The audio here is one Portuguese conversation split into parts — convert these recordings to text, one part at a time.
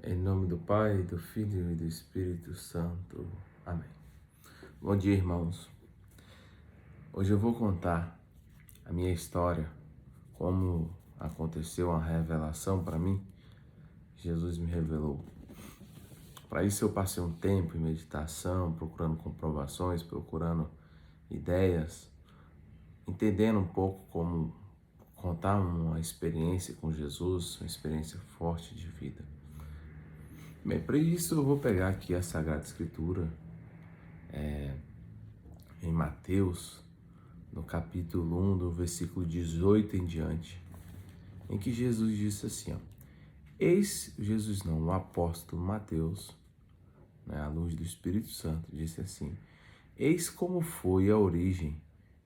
Em nome do Pai, do Filho e do Espírito Santo. Amém. Bom dia, irmãos. Hoje eu vou contar a minha história, como aconteceu uma revelação para mim. Jesus me revelou. Para isso eu passei um tempo em meditação, procurando comprovações, procurando ideias, entendendo um pouco como contar uma experiência com Jesus, uma experiência forte de vida. Bem, para isso eu vou pegar aqui a Sagrada Escritura, em Mateus, no capítulo 1, do versículo 18 em diante, em que Jesus disse assim, o apóstolo Mateus, à luz do Espírito Santo, disse assim: eis como foi a origem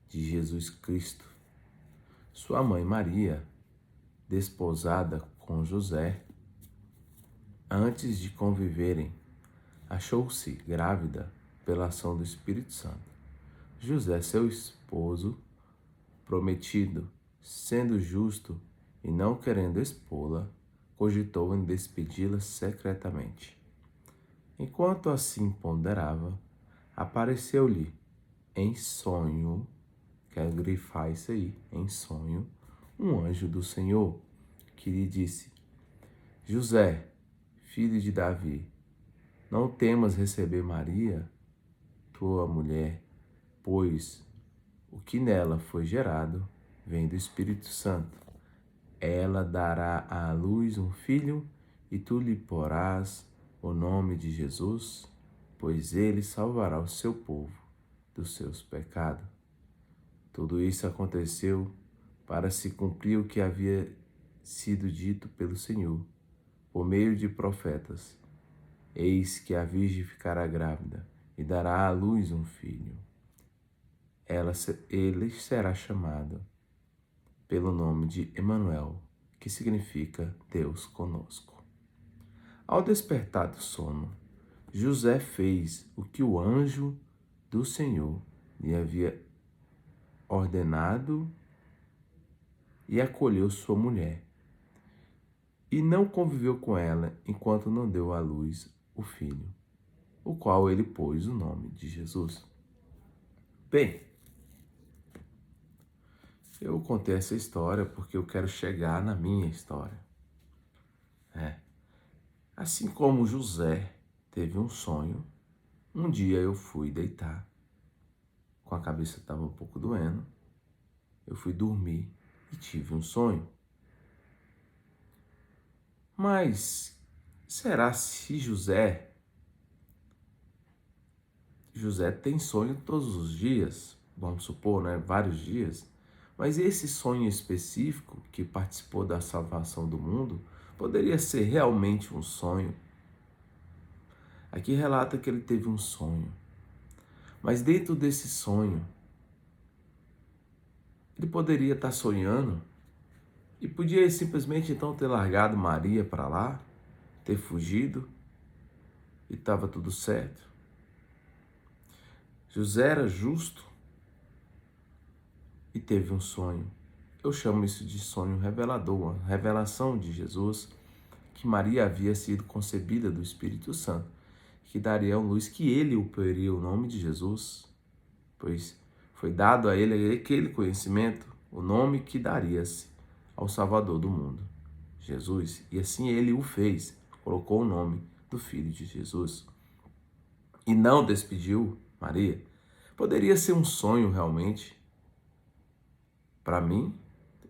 de Jesus Cristo. Sua mãe Maria, desposada com José, antes de conviverem, achou-se grávida pela ação do Espírito Santo. José, seu esposo prometido, sendo justo e não querendo expô-la, cogitou em despedi-la secretamente. Enquanto assim ponderava, apareceu-lhe em sonho, quero grifar isso aí, em sonho, um anjo do Senhor, que lhe disse: José, filho de Davi, não temas receber Maria, tua mulher, pois o que nela foi gerado vem do Espírito Santo. Ela dará à luz um filho, e tu lhe porás o nome de Jesus, pois ele salvará o seu povo dos seus pecados. Tudo isso aconteceu para se cumprir o que havia sido dito pelo Senhor, por meio de profetas. Eis que a virgem ficará grávida e dará à luz um filho. Ele será chamado pelo nome de Emanuel, que significa Deus conosco. Ao despertar do sono, José fez o que o anjo do Senhor lhe havia ordenado e acolheu sua mulher. E não conviveu com ela enquanto não deu à luz o filho, o qual ele pôs o nome de Jesus. Bem, eu contei essa história porque eu quero chegar na minha história. Assim como José teve um sonho, um dia eu fui deitar, com a cabeça estava um pouco doendo, eu fui dormir e tive um sonho. Mas será se José tem sonho todos os dias, vamos supor, vários dias, mas esse sonho específico que participou da salvação do mundo poderia ser realmente um sonho? Aqui relata que ele teve um sonho, mas dentro desse sonho, ele poderia estar sonhando e podia simplesmente então ter largado Maria para lá, ter fugido e estava tudo certo. José era justo e teve um sonho. Eu chamo isso de sonho revelador, uma revelação de Jesus, que Maria havia sido concebida do Espírito Santo, que daria à luz que ele poria o nome de Jesus, pois foi dado a ele aquele conhecimento, o nome que daria-se ao Salvador do mundo, Jesus. E assim ele o fez, colocou o nome do Filho de Jesus. E não despediu Maria. Poderia ser um sonho realmente. Para mim,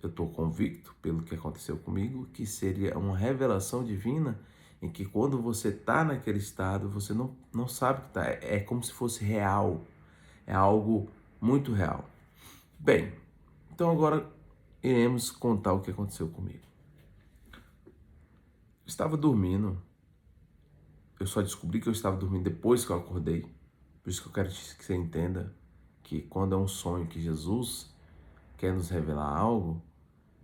eu estou convicto pelo que aconteceu comigo, que seria uma revelação divina em que quando você está naquele estado, você não sabe que está. É como se fosse real. É algo muito real. Bem, então agora iremos contar o que aconteceu comigo. Eu estava dormindo. Eu só descobri que eu estava dormindo depois que eu acordei. Por isso que eu quero que você entenda que quando é um sonho que Jesus quer nos revelar algo,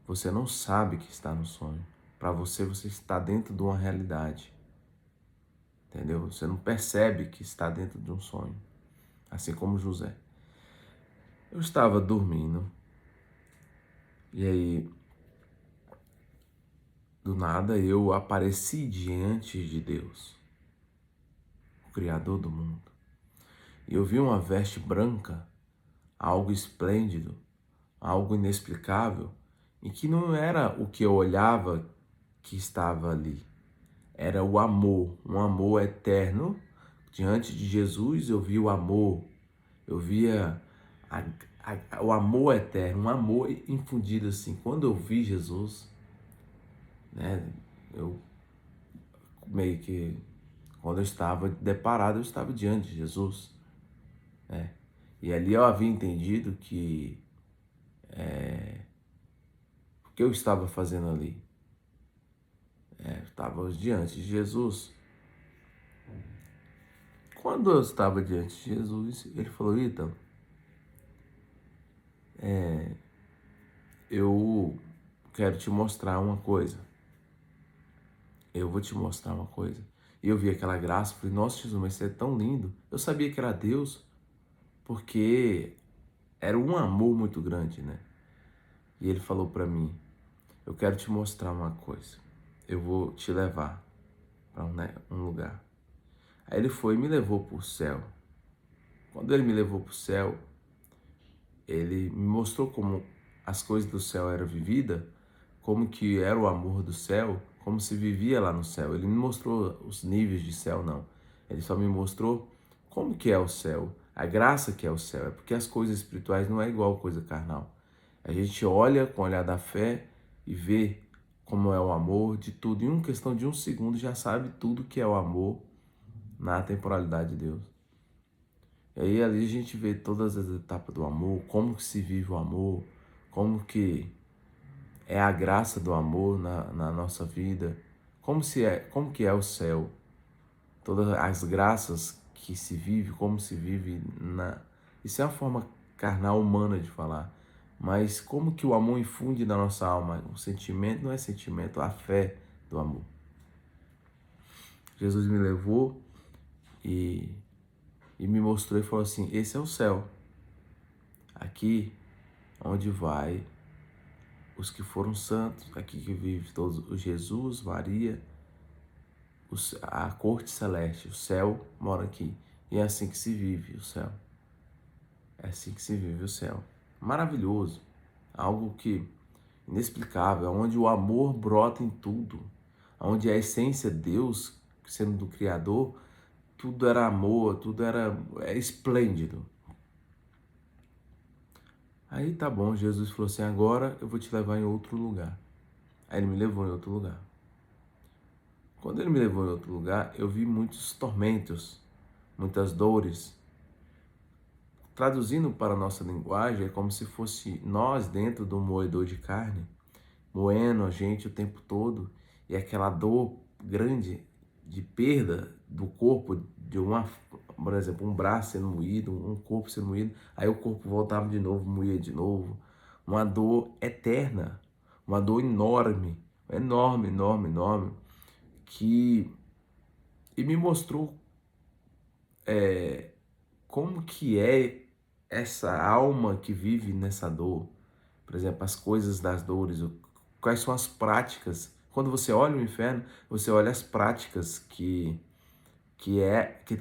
você não sabe que está no sonho. Para você está dentro de uma realidade. Entendeu? Você não percebe que está dentro de um sonho. Assim como José. Eu estava dormindo. E aí, do nada eu apareci diante de Deus, o Criador do mundo. E eu vi uma veste branca, algo esplêndido, algo inexplicável, e que não era o que eu olhava que estava ali. Era o amor, um amor eterno. Diante de Jesus eu vi o amor, eu via o amor eterno, um amor infundido assim. Quando eu vi Jesus, né, eu meio que, quando eu estava deparado, eu estava diante de Jesus, né? E ali eu havia entendido que o que eu estava fazendo ali, eu estava diante de Jesus. Quando eu estava diante de Jesus, ele falou: Ítalo, eu quero te mostrar uma coisa. Eu vou te mostrar uma coisa. E eu vi aquela graça, falei: nossa, Jesus, mas você é tão lindo. Eu sabia que era Deus, porque era um amor muito grande, né? E ele falou para mim: eu quero te mostrar uma coisa. Eu vou te levar para um lugar. Aí ele foi e me levou para o céu. Quando ele me levou para o céu, ele me mostrou como as coisas do céu eram vividas, como que era o amor do céu, como se vivia lá no céu. Ele não mostrou os níveis de céu, não. Ele só me mostrou como que é o céu, a graça que é o céu. É porque as coisas espirituais não é igual coisa carnal. A gente olha com o olhar da fé e vê como é o amor de tudo. Em uma questão de um segundo já sabe tudo que é o amor na temporalidade de Deus. E aí ali a gente vê todas as etapas do amor, como que se vive o amor, como que é a graça do amor na nossa vida, como que é o céu, todas as graças que se vive, como se vive na... Isso é uma forma carnal humana de falar, mas como que o amor infunde na nossa alma, o sentimento não é sentimento, a fé do amor. Jesus me levou e me mostrou e falou assim: esse é o céu, aqui onde vai os que foram santos, aqui que vive todos, o Jesus, Maria, a corte celeste, o céu mora aqui. E é assim que se vive o céu. É assim que se vive o céu. Maravilhoso. Algo que inexplicável, onde o amor brota em tudo, onde a essência de Deus, sendo do Criador, tudo era amor, tudo era esplêndido. Aí tá bom, Jesus falou assim: agora eu vou te levar em outro lugar. Aí ele me levou em outro lugar. Quando ele me levou em outro lugar, eu vi muitos tormentos, muitas dores. Traduzindo para a nossa linguagem, é como se fosse nós dentro de um moedor de carne, moendo a gente o tempo todo, e aquela dor grande de perda do corpo, de uma, por exemplo, um braço sendo moído, um corpo sendo moído, aí o corpo voltava de novo, moía de novo. Uma dor eterna, uma dor enorme, enorme, enorme, enorme, que e me mostrou como que é essa alma que vive nessa dor. Por exemplo, as coisas das dores, quais são as práticas. Quando você olha o inferno, você olha as práticas que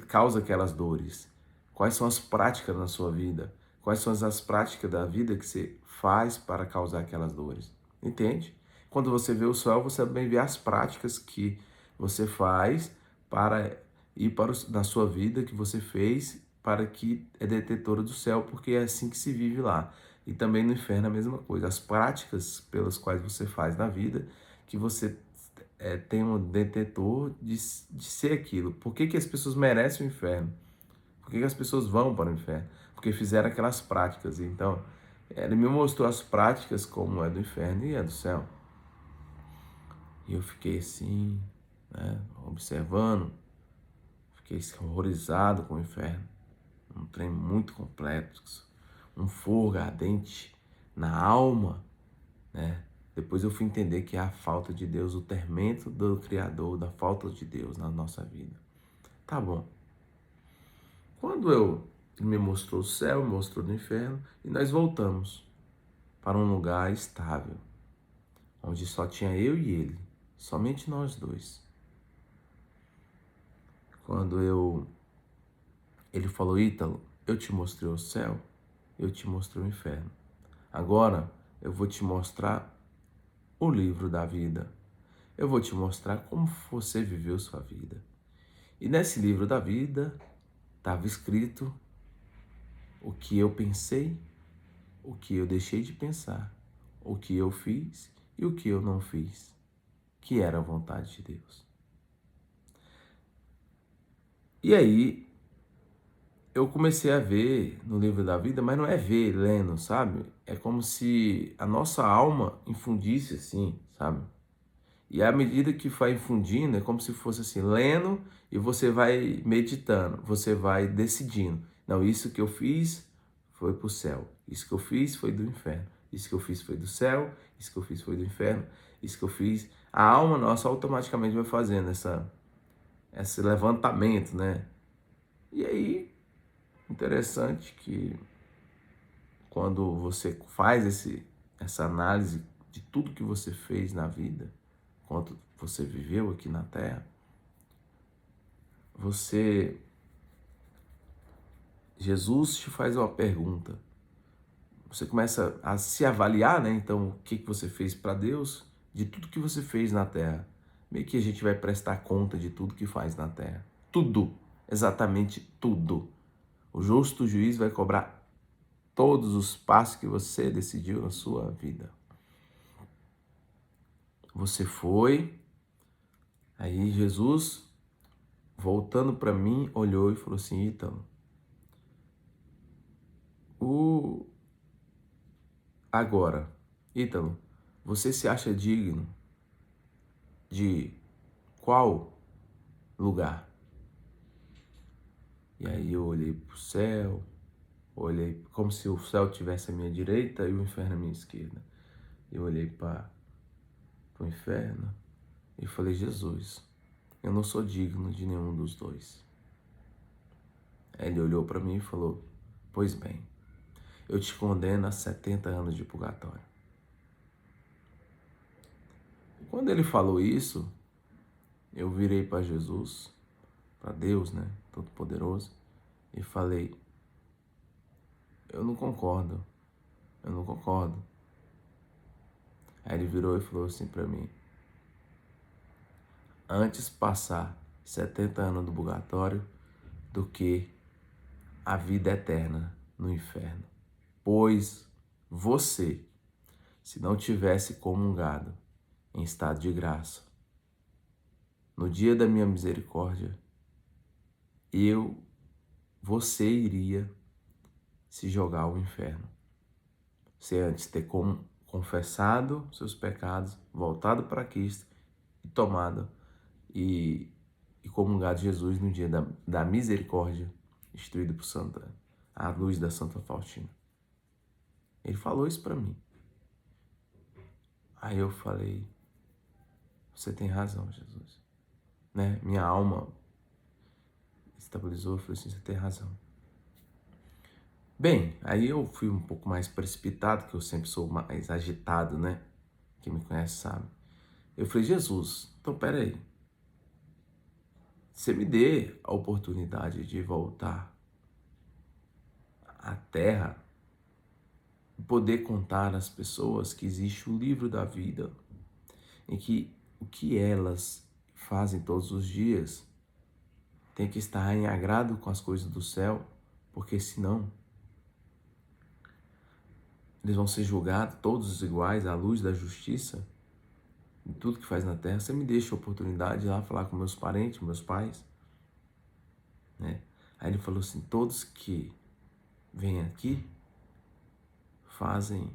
causa aquelas dores. Quais são as práticas na sua vida? Quais são as práticas da vida que você faz para causar aquelas dores? Entende? Quando você vê o céu, você também vê as práticas que você faz para ir na sua vida, que você fez para que é detetora do céu, porque é assim que se vive lá. E também no inferno a mesma coisa. As práticas pelas quais você faz na vida, que você tem um detetor de ser aquilo. Por que que as pessoas merecem o inferno? Por que que as pessoas vão para o inferno? Porque fizeram aquelas práticas. Então, ele me mostrou as práticas como é do inferno e é do céu. E eu fiquei assim, né, observando, fiquei horrorizado com o inferno. Um trem muito complexo, um fogo ardente na alma, né? Depois eu fui entender que é a falta de Deus, o tormento do Criador, da falta de Deus na nossa vida. Tá bom. Quando ele me mostrou o céu, me mostrou o inferno, e nós voltamos para um lugar estável, onde só tinha eu e ele. somente nós dois. Quando ele falou, Ítalo, eu te mostrei o céu, eu te mostrei o inferno. Agora eu vou te mostrar o livro da vida. Eu vou te mostrar como você viveu sua vida. E nesse livro da vida estava escrito o que eu pensei, o que eu deixei de pensar, o que eu fiz e o que eu não fiz, que era a vontade de Deus. E aí eu comecei a ver no livro da vida, mas não é ver lendo, sabe? É como se a nossa alma infundisse assim, sabe? E à medida que vai infundindo, é como se fosse assim, lendo e você vai meditando, você vai decidindo. Não, isso que eu fiz foi para o céu, isso que eu fiz foi do inferno, isso que eu fiz foi do céu, isso que eu fiz foi do inferno, isso que eu fiz. A alma nossa automaticamente vai fazendo esse levantamento, né? E aí, interessante que quando você faz essa análise de tudo que você fez na vida, quanto você viveu aqui na Terra, Jesus te faz uma pergunta. Você começa a se avaliar, né? Então, o que você fez para Deus de tudo que você fez na Terra. Meio que a gente vai prestar conta de tudo que faz na Terra. Tudo, exatamente tudo. O justo juiz vai cobrar todos os passos que você decidiu na sua vida. Você foi, aí Jesus, voltando para mim, olhou e falou assim, Ítalo, agora, Ítalo, você se acha digno de qual lugar? E aí eu olhei para o céu, olhei como se o céu tivesse à minha direita e o inferno à minha esquerda. Eu olhei para o inferno e falei, Jesus, eu não sou digno de nenhum dos dois. Aí ele olhou para mim e falou, pois bem, eu te condeno a 70 anos de purgatório. Quando ele falou isso, eu virei para Jesus, para Deus, né, Todo-Poderoso, e falei, eu não concordo. Aí ele virou e falou assim para mim, antes passar 70 anos do purgatório do que a vida eterna no inferno. Pois você, se não tivesse comungado em estado de graça, no dia da minha misericórdia, você iria se jogar ao inferno. Você antes ter confessado seus pecados, voltado para Cristo e tomado e comungado Jesus no dia da misericórdia, instituído por Santa, à luz da Santa Faustina. Ele falou isso para mim. Aí eu falei, você tem razão, Jesus. Né? Minha alma estabilizou, eu falei assim, você tem razão. Bem, aí eu fui um pouco mais precipitado, que eu sempre sou mais agitado, né? Quem me conhece sabe. Eu falei, Jesus, então peraí. Você me dê a oportunidade de voltar à Terra e poder contar às pessoas que existe o livro da vida, em que o que elas fazem todos os dias tem que estar em agrado com as coisas do céu, porque senão eles vão ser julgados todos iguais à luz da justiça em tudo que faz na terra. Você me deixa a oportunidade de ir lá falar com meus parentes, meus pais, né? Aí ele falou assim, todos que vêm aqui fazem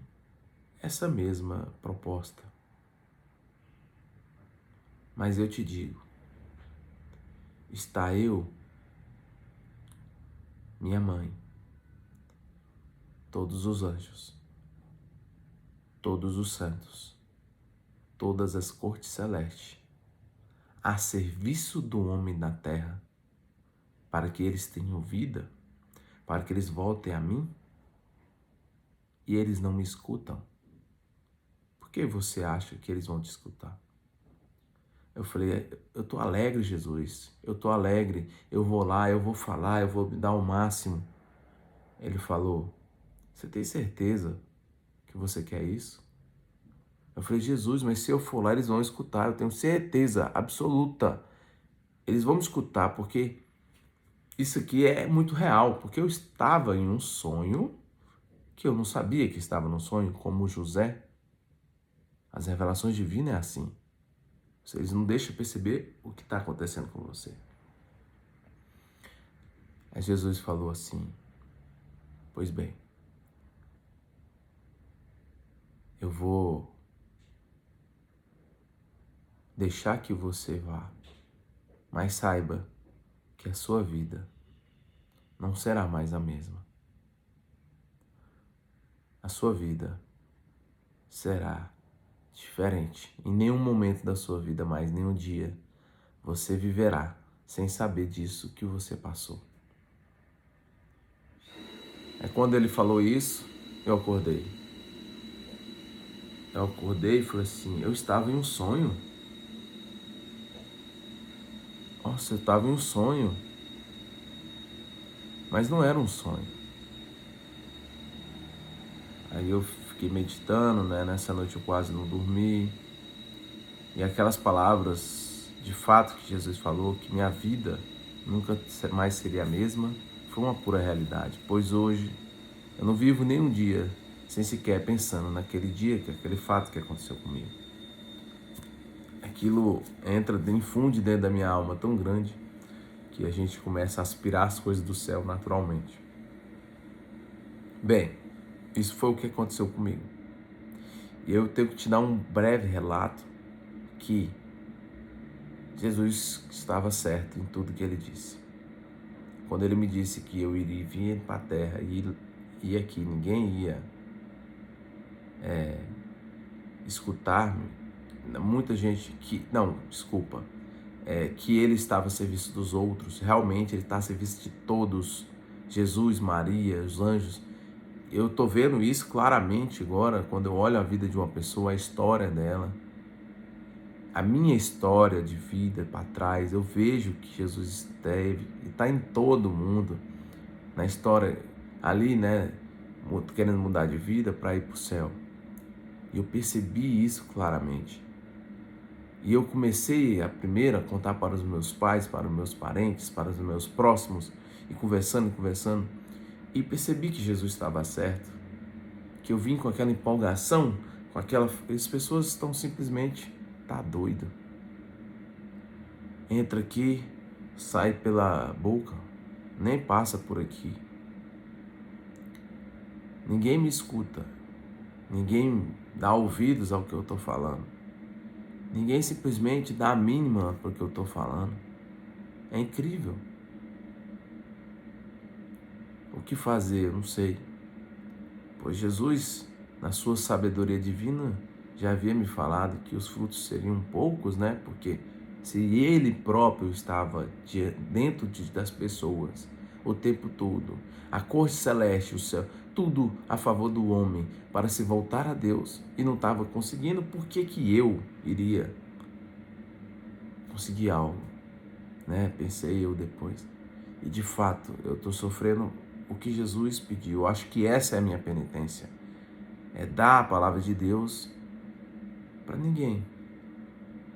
essa mesma proposta. Mas eu te digo, está eu, minha mãe, todos os anjos, todos os santos, todas as cortes celestes, a serviço do homem na terra, para que eles tenham vida, para que eles voltem a mim, e eles não me escutam. Por que você acha que eles vão te escutar? Eu falei, eu tô alegre, Jesus, eu tô alegre, eu vou lá, eu vou falar, eu vou me dar o máximo. Ele falou, você tem certeza que você quer isso? Eu falei, Jesus, mas se eu for lá, eles vão escutar, eu tenho certeza absoluta. Eles vão me escutar, porque isso aqui é muito real, porque eu estava em um sonho, que eu não sabia que estava num sonho, como José. As revelações divinas é assim. Eles não deixam perceber o que está acontecendo com você. Aí Jesus falou assim, pois bem, eu vou deixar que você vá, mas saiba que a sua vida não será mais a mesma. A sua vida será diferente. Em nenhum momento da sua vida mais, nenhum dia, você viverá sem saber disso que você passou. É quando ele falou isso, eu acordei. Eu acordei e falei assim, eu estava em um sonho. Nossa, eu estava em um sonho. Mas não era um sonho. Aí eu fiquei meditando, né? Nessa noite eu quase não dormi. E aquelas palavras de fato que Jesus falou, que minha vida nunca mais seria a mesma, foi uma pura realidade. Pois hoje eu não vivo nenhum dia sem sequer pensando naquele dia, aquele fato que aconteceu comigo. Aquilo infunde dentro da minha alma tão grande que a gente começa a aspirar as coisas do céu naturalmente. Bem, isso foi o que aconteceu comigo. E eu tenho que te dar um breve relato que Jesus estava certo em tudo que ele disse. Quando ele me disse que eu iria vir para a terra e aqui ninguém ia escutar-me, muita gente que... Não, desculpa. Que ele estava a serviço dos outros. Realmente ele está a serviço de todos. Jesus, Maria, os anjos. Eu estou vendo isso claramente agora, quando eu olho a vida de uma pessoa, a história dela, a minha história de vida para trás, eu vejo que Jesus esteve e está em todo mundo, na história ali, né, querendo mudar de vida para ir para o céu. E eu percebi isso claramente. E eu comecei a contar para os meus pais, para os meus parentes, para os meus próximos, e conversando, e percebi que Jesus estava certo, que eu vim com aquela empolgação, as pessoas estão simplesmente, tá doido. Entra aqui, sai pela boca, nem passa por aqui. Ninguém me escuta, ninguém dá ouvidos ao que eu estou falando. Ninguém simplesmente dá a mínima para o que eu estou falando. É incrível. O que fazer? Eu não sei. Pois Jesus, na sua sabedoria divina, já havia me falado que os frutos seriam poucos, né? Porque se ele próprio estava dentro das pessoas o tempo todo, a corte celeste, o céu, tudo a favor do homem para se voltar a Deus e não estava conseguindo, por que eu iria conseguir algo, né? Pensei eu depois. E de fato, eu estou sofrendo o que Jesus pediu. Eu acho que essa é a minha penitência. É dar a palavra de Deus para ninguém.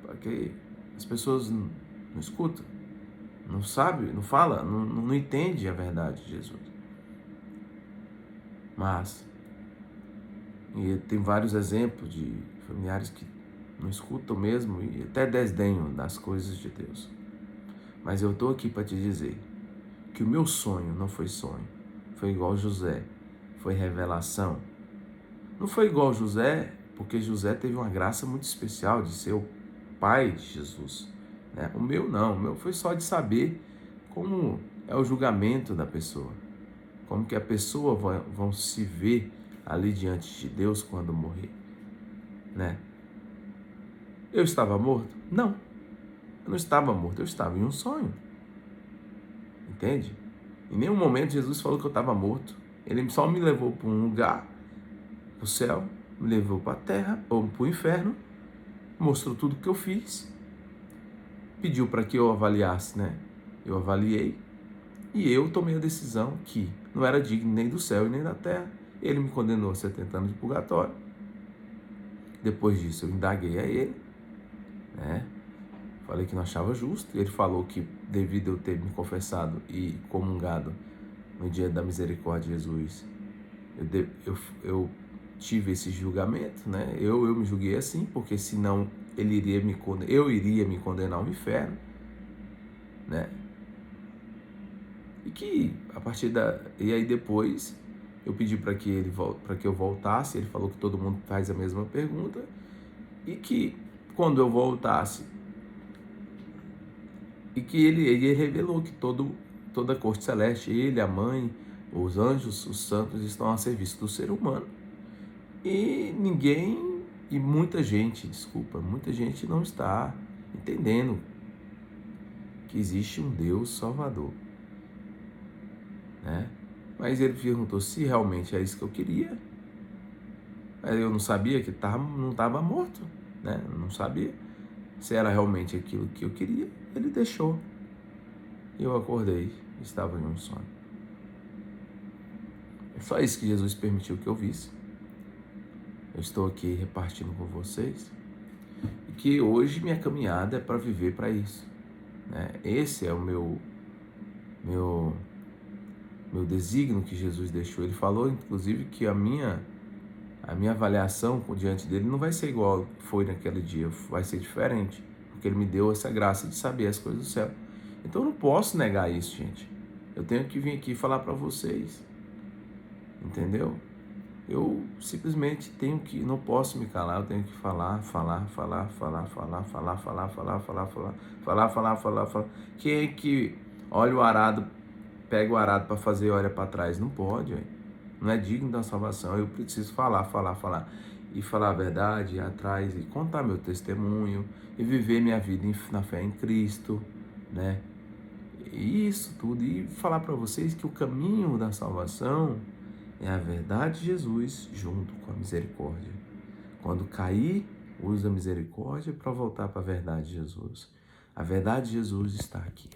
Porque as pessoas não escutam, não sabem, não falam, não entendem a verdade de Jesus. Mas, e tem vários exemplos de familiares que não escutam mesmo e até desdenham das coisas de Deus. Mas eu estou aqui para te dizer que o meu sonho não foi sonho. Foi igual José, foi revelação. Não foi igual José, porque José teve uma graça muito especial de ser o pai de Jesus, né? O meu não, o meu foi só de saber como é o julgamento da pessoa, como que a pessoa vão se ver ali diante de Deus quando morrer, né? Eu estava morto? Não, eu não estava morto, eu estava em um sonho, entende? Em nenhum momento Jesus falou que eu estava morto. Ele só me levou para um lugar, para o céu, me levou para a terra, ou para o inferno, mostrou tudo o que eu fiz. pediu para que eu avaliasse, né? Eu avaliei e eu tomei a decisão que não era digno nem do céu e nem da terra. Ele me condenou a 70 anos de purgatório. Depois disso eu indaguei a ele, né? Falei que não achava justo. Ele falou que devido eu ter me confessado e comungado no dia da misericórdia de Jesus, eu tive esse julgamento, né? Eu me julguei assim, porque senão eu iria me condenar ao inferno, né? E que a partir e aí depois eu pedi para que eu voltasse. Ele falou que todo mundo faz a mesma pergunta e que quando eu voltasse e que ele revelou que toda a corte celeste, ele, a mãe, os anjos, os santos estão a serviço do ser humano. E muita gente não está entendendo que existe um Deus Salvador, né? Mas ele perguntou se realmente é isso que eu queria. Mas eu não sabia que não estava morto, né? Eu não sabia se era realmente aquilo que eu queria. Ele deixou. E eu acordei, estava em um sonho. É só isso que Jesus permitiu que eu visse. Eu estou aqui repartindo com vocês. E que hoje minha caminhada é para viver para isso, né? Esse é o meu desígnio que Jesus deixou. Ele falou, inclusive, que a minha avaliação diante dele não vai ser igual foi naquele dia, vai ser diferente, porque ele me deu essa graça de saber as coisas do céu. Então eu não posso negar isso, gente. Eu tenho que vir aqui falar para vocês, entendeu? Eu simplesmente não posso me calar, eu tenho que falar. Quem é que olha o arado, pega o arado para fazer e olha para trás? Não pode, véio. Não é digno da salvação. Eu preciso falar. E falar a verdade, ir atrás e contar meu testemunho e viver minha vida na fé em Cristo, né? E isso tudo. E falar para vocês que o caminho da salvação é a verdade de Jesus junto com a misericórdia. Quando cair, usa a misericórdia para voltar para a verdade de Jesus. A verdade de Jesus está aqui,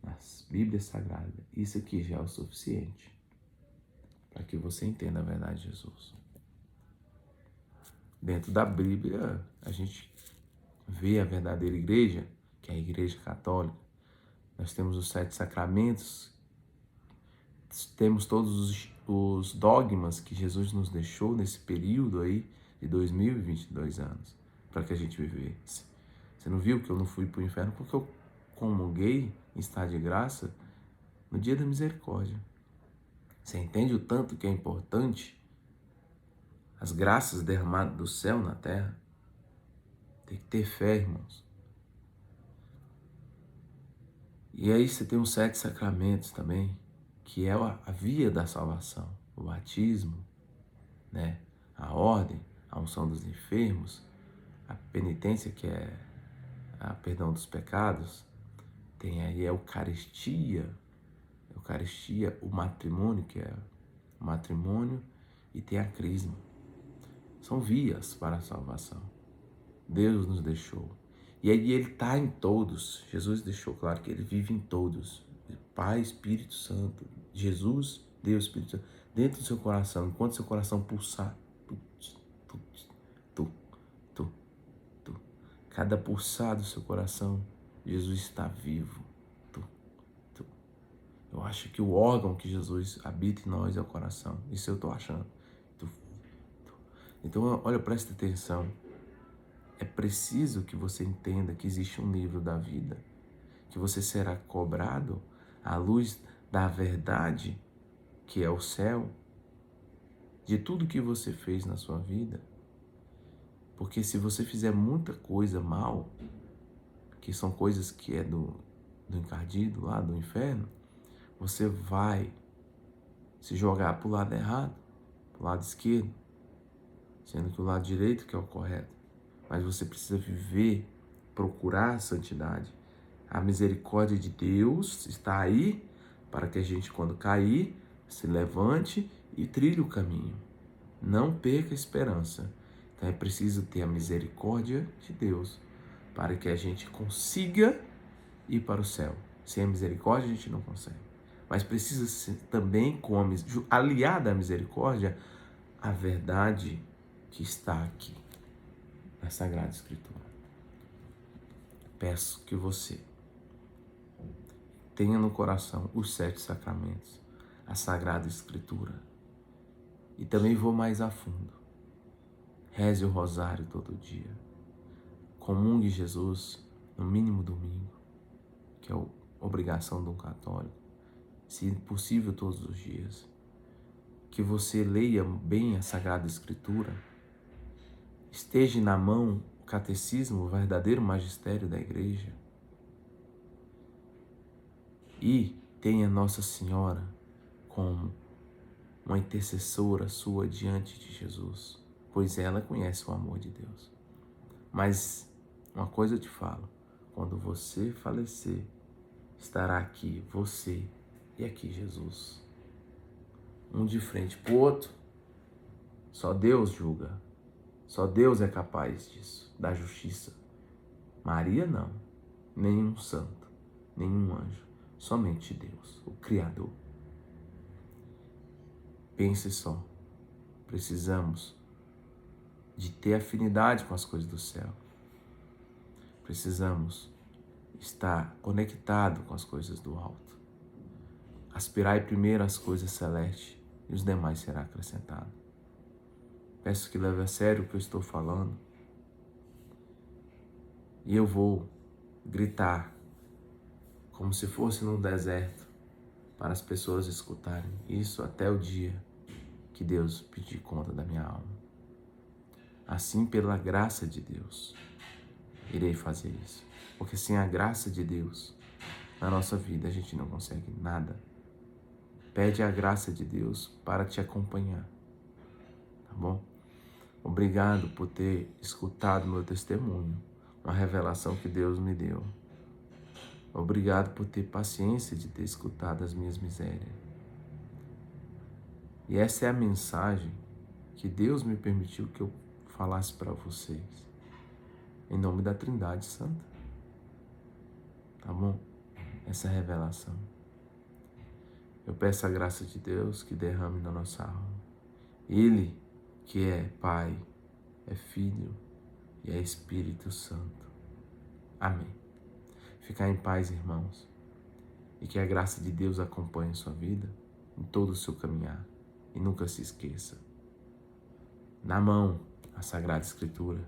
ó, na Bíblia Sagrada. Isso aqui já é o suficiente para que você entenda a verdade de Jesus. Dentro da Bíblia, a gente vê a verdadeira igreja, que é a Igreja Católica. Nós temos os 7 sacramentos, temos todos os dogmas que Jesus nos deixou nesse período aí de 2022 anos, para que a gente vivesse. Você não viu que eu não fui para o inferno porque eu comunguei em estado de graça no dia da misericórdia. Você entende o tanto que é importante as graças derramadas do céu na terra? Tem que ter fé, irmãos. E aí você tem os 7 sacramentos também, que é a via da salvação. O batismo, né? A ordem, a unção dos enfermos, a penitência, que é a perdão dos pecados. Tem aí a Eucaristia, o matrimônio, que é o matrimônio, e tem a crisma. São vias para a salvação. Deus nos deixou. E aí ele está em todos. Jesus deixou claro que ele vive em todos. Pai, Espírito Santo, Jesus, Deus, Espírito Santo, dentro do seu coração. Enquanto seu coração pulsar, cada pulsar do seu coração, Jesus está vivo. Eu acho que o órgão que Jesus habita em nós é o coração. Isso eu estou achando. Então, olha, presta atenção. É preciso que você entenda que existe um livro da vida, que você será cobrado à luz da verdade, que é o céu, de tudo que você fez na sua vida. Porque se você fizer muita coisa mal, que são coisas que é do encardido, lá do inferno, você vai se jogar para o lado errado, para o lado esquerdo, sendo que o lado direito que é o correto. Mas você precisa viver, procurar a santidade. A misericórdia de Deus está aí para que a gente, quando cair, se levante e trilhe o caminho. Não perca a esperança. Então é preciso ter a misericórdia de Deus para que a gente consiga ir para o céu. Sem a misericórdia a gente não consegue. Mas precisa ser também, aliada à misericórdia, a verdade que está aqui na Sagrada Escritura. Peço que você tenha no coração os 7 sacramentos, a Sagrada Escritura. E também vou mais a fundo. Reze o rosário todo dia. Comungue Jesus no mínimo domingo, que é a obrigação de um católico. Se possível, todos os dias. Que você leia bem a Sagrada Escritura. Esteja na mão o catecismo, o verdadeiro magistério da Igreja. E tenha Nossa Senhora como uma intercessora sua diante de Jesus, pois ela conhece o amor de Deus. Mas uma coisa eu te falo, quando você falecer, estará aqui você e aqui Jesus. Um de frente para o outro. Só Deus julga. Só Deus é capaz disso, da justiça. Maria não, nenhum santo, nenhum anjo, somente Deus, o Criador. Pense só, precisamos de ter afinidade com as coisas do céu. Precisamos estar conectado com as coisas do alto. Aspirai primeiro as coisas celestes e os demais será acrescentado. Peço que leve a sério o que eu estou falando. E eu vou gritar como se fosse no deserto para as pessoas escutarem isso até o dia que Deus pedir conta da minha alma. Assim, pela graça de Deus, irei fazer isso. Porque sem a graça de Deus, na nossa vida, a gente não consegue nada. Pede a graça de Deus para te acompanhar. Tá bom? Obrigado por ter escutado meu testemunho, uma revelação que Deus me deu. Obrigado por ter paciência de ter escutado as minhas misérias. E essa é a mensagem que Deus me permitiu que eu falasse para vocês. Em nome da Trindade Santa. Tá bom? Essa revelação. Eu peço a graça de Deus que derrame na nossa alma. Ele que é Pai, é Filho e é Espírito Santo. Amém. Ficar em paz, irmãos. E que a graça de Deus acompanhe a sua vida em todo o seu caminhar. E nunca se esqueça. Na mão, a Sagrada Escritura.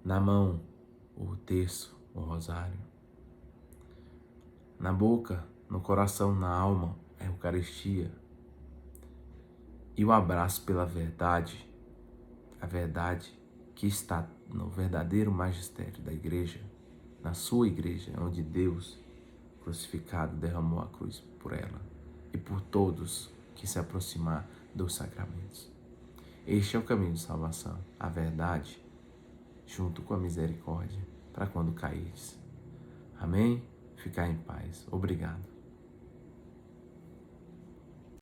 Na mão, o terço, o rosário. Na boca, no coração, na alma, a Eucaristia. E o abraço pela verdade, a verdade que está no verdadeiro magistério da igreja, na sua igreja, onde Deus, crucificado, derramou a cruz por ela e por todos que se aproximar dos sacramentos. Este é o caminho de salvação, a verdade, junto com a misericórdia, para quando caíres. Amém? Ficar em paz. Obrigado.